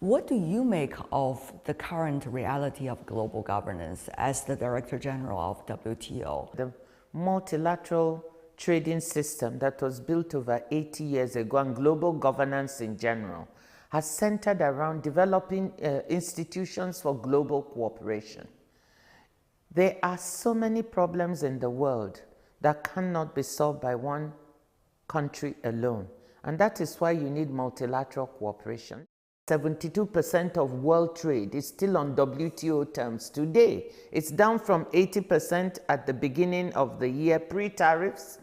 What do you make of the current reality of global governance as the Director General of WTO? The multilateral trading system that was built over 80 years ago, and global governance in general, has centered around developing institutions for global cooperation. There are so many problems in the world that cannot be solved by one country alone, and that is why you need multilateral cooperation. 72% of world trade is still on WTO terms today. It's down from 80% at the beginning of the year pre-tariffs,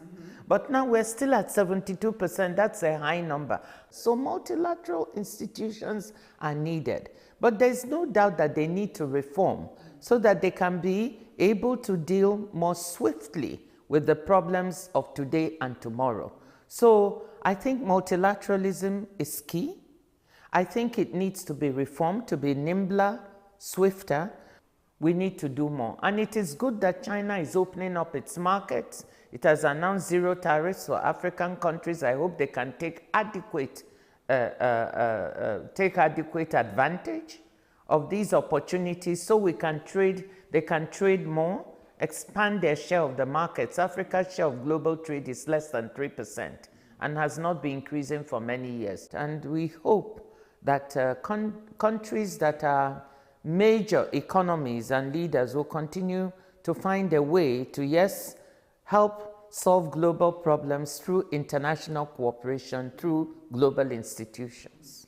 but now we're still at 72%. That's a high number. So multilateral institutions are needed, but there's no doubt that they need to reform so that they can be able to deal more swiftly with the problems of today and tomorrow. So I think multilateralism is key. I think it needs to be reformed to be nimbler, swifter. We need to do more. And it is good that China is opening up its markets. It has announced zero tariffs for African countries. I hope they can take adequate advantage of these opportunities so we can trade, they can trade more, expand their share of the markets. Africa's share of global trade is less than 3% and has not been increasing for many years. And we hope that countries that are major economies and leaders will continue to find a way to, yes, help solve global problems through international cooperation, through global institutions.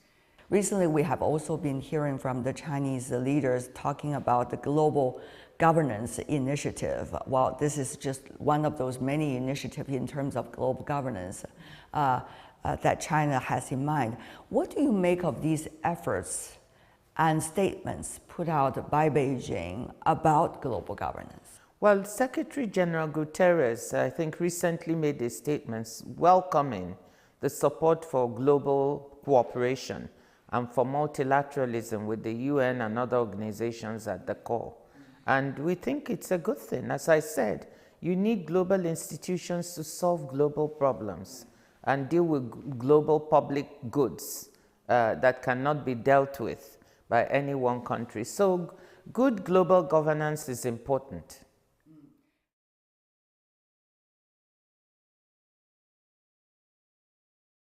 Recently, we have also been hearing from the Chinese leaders talking about the global governance initiative. Well, this is just one of those many initiatives in terms of global governance that China has in mind. What do you make of these efforts and statements put out by Beijing about global governance? Well, Secretary General Guterres, I think, recently made his statements welcoming the support for global cooperation and for multilateralism with the UN and other organizations at the core. And we think it's a good thing. As I said, you need global institutions to solve global problems and deal with global public goods that cannot be dealt with by any one country. So good global governance is important.